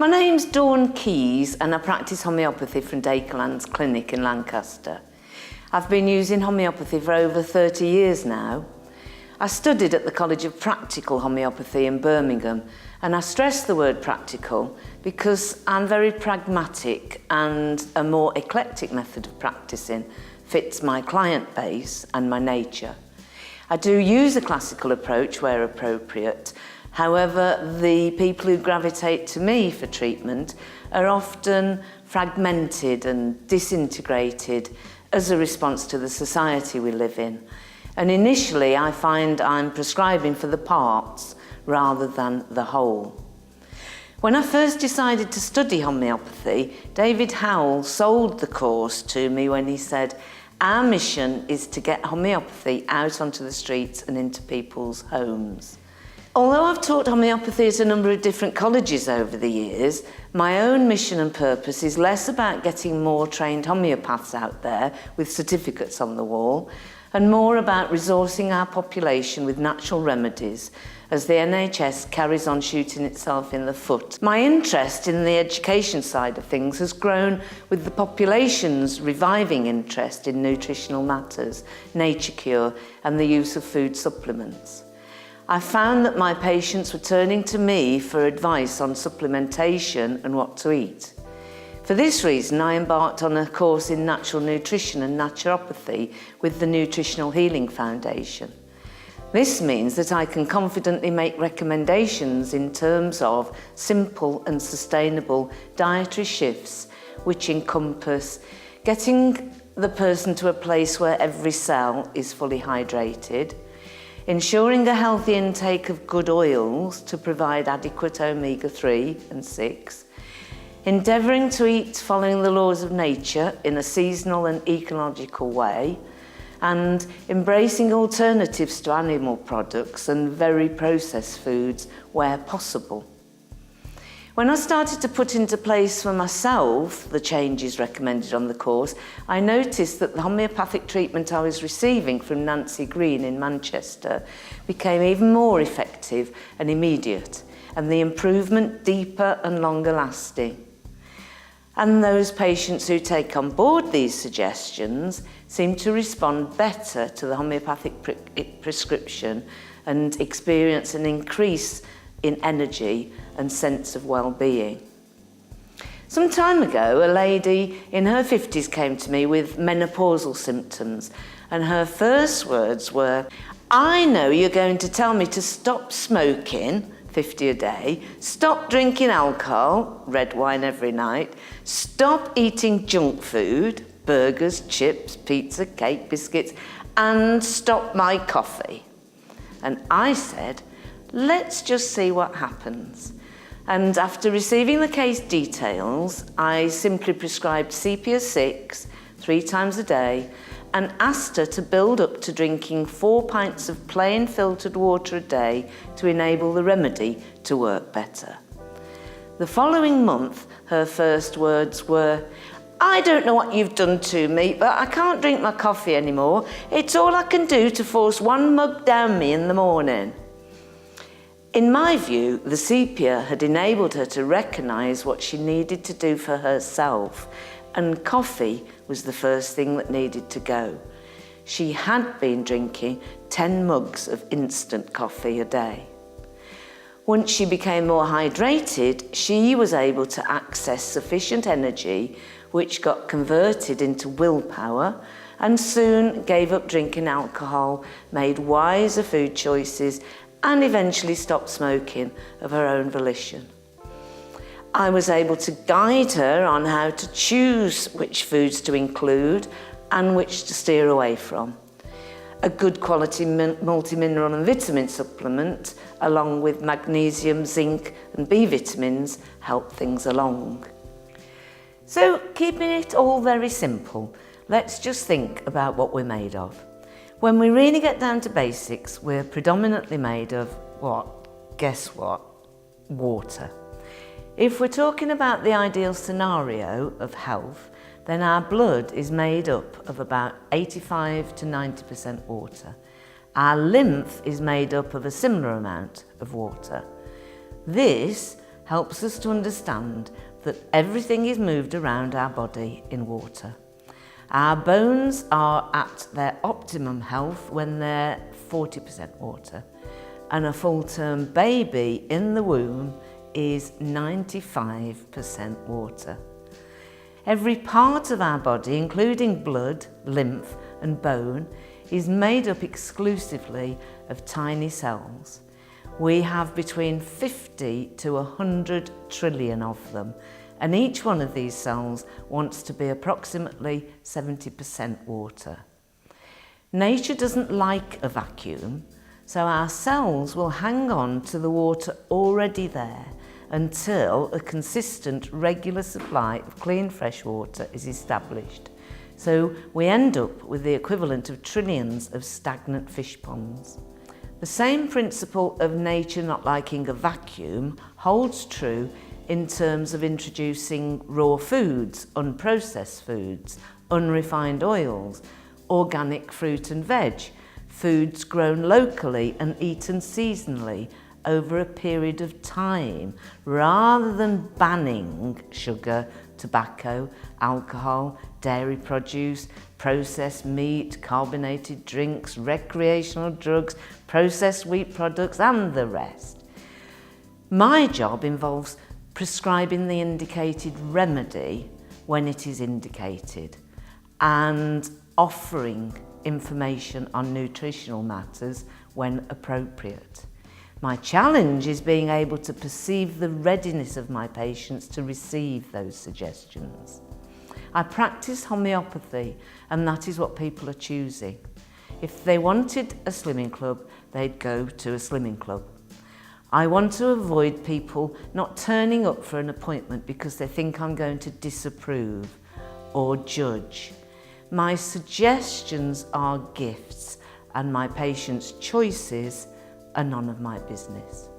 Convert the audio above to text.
My name's Dawn Keyse and I practice homeopathy from Dakeland's clinic in Lancaster. I've been using homeopathy for over 30 years now. I studied at the College of Practical Homeopathy in Birmingham, and I stress the word practical because I'm very pragmatic and a more eclectic method of practicing fits my client base and my nature. I do use a classical approach where appropriate. However, the people who gravitate to me for treatment are often fragmented and disintegrated as a response to the society we live in. And initially, I find I'm prescribing for the parts rather than the whole. When I first decided to study homeopathy, David Howell sold the course to me when he said, "Our mission is to get homeopathy out onto the streets and into people's homes." Although I've taught homeopathy at a number of different colleges over the years, my own mission and purpose is less about getting more trained homeopaths out there with certificates on the wall, and more about resourcing our population with natural remedies as the NHS carries on shooting itself in the foot. My interest in the education side of things has grown with the population's reviving interest in nutritional matters, nature cure, and the use of food supplements. I found that my patients were turning to me for advice on supplementation and what to eat. For this reason, I embarked on a course in natural nutrition and naturopathy with the Nutritional Healing Foundation. This means that I can confidently make recommendations in terms of simple and sustainable dietary shifts, which encompass getting the person to a place where every cell is fully hydrated, ensuring a healthy intake of good oils to provide adequate omega-3 and 6, endeavouring to eat following the laws of nature in a seasonal and ecological way, and embracing alternatives to animal products and very processed foods where possible. When I started to put into place for myself the changes recommended on the course, I noticed that the homeopathic treatment I was receiving from Nancy Green in Manchester became even more effective and immediate, and the improvement deeper and longer lasting. And those patients who take on board these suggestions seem to respond better to the homeopathic prescription and experience an increase in energy and sense of well-being. Some time ago, a lady in her 50s came to me with menopausal symptoms, and her first words were, "I know you're going to tell me to stop smoking, 50 a day, stop drinking alcohol, red wine every night, stop eating junk food, burgers, chips, pizza, cake, biscuits, and stop my coffee." And I said, "Let's just see what happens." And after receiving the case details, I simply prescribed Sepia 6 3 times a day and asked her to build up to drinking 4 pints of plain filtered water a day to enable the remedy to work better. The following month, her first words were, "I don't know what you've done to me, but I can't drink my coffee anymore. It's all I can do to force 1 mug down me in the morning." In my view, the sepia had enabled her to recognise what she needed to do for herself, and coffee was the first thing that needed to go. She had been drinking 10 mugs of instant coffee a day. Once she became more hydrated, she was able to access sufficient energy, which got converted into willpower, and soon gave up drinking alcohol, made wiser food choices, and eventually stopped smoking of her own volition. I was able to guide her on how to choose which foods to include and which to steer away from. A good quality multi-mineral and vitamin supplement, along with magnesium, zinc and B vitamins, help things along. So, keeping it all very simple, let's just think about what we're made of. When we really get down to basics, we're predominantly made of what? Guess what? Water. If we're talking about the ideal scenario of health, then our blood is made up of about 85 to 90% water. Our lymph is made up of a similar amount of water. This helps us to understand that everything is moved around our body in water. Our bones are at their optimum health when they're 40% water, and a full-term baby in the womb is 95% water. Every part of our body, including blood, lymph and bone, is made up exclusively of tiny cells. We have between 50 to 100 trillion of them, and each one of these cells wants to be approximately 70% water. Nature doesn't like a vacuum, so our cells will hang on to the water already there until a consistent, regular supply of clean fresh water is established. So we end up with the equivalent of trillions of stagnant fish ponds. The same principle of nature not liking a vacuum holds true in terms of introducing raw foods, unprocessed foods, unrefined oils, organic fruit and veg, foods grown locally and eaten seasonally over a period of time, rather than banning sugar, tobacco, alcohol, dairy produce, processed meat, carbonated drinks, recreational drugs, processed wheat products and the rest. My job involves prescribing the indicated remedy when it is indicated and offering information on nutritional matters when appropriate. My challenge is being able to perceive the readiness of my patients to receive those suggestions. I practice homeopathy, and that is what people are choosing. If they wanted a slimming club, they'd go to a slimming club. I want to avoid people not turning up for an appointment because they think I'm going to disapprove or judge. My suggestions are gifts, and my patients' choices are none of my business.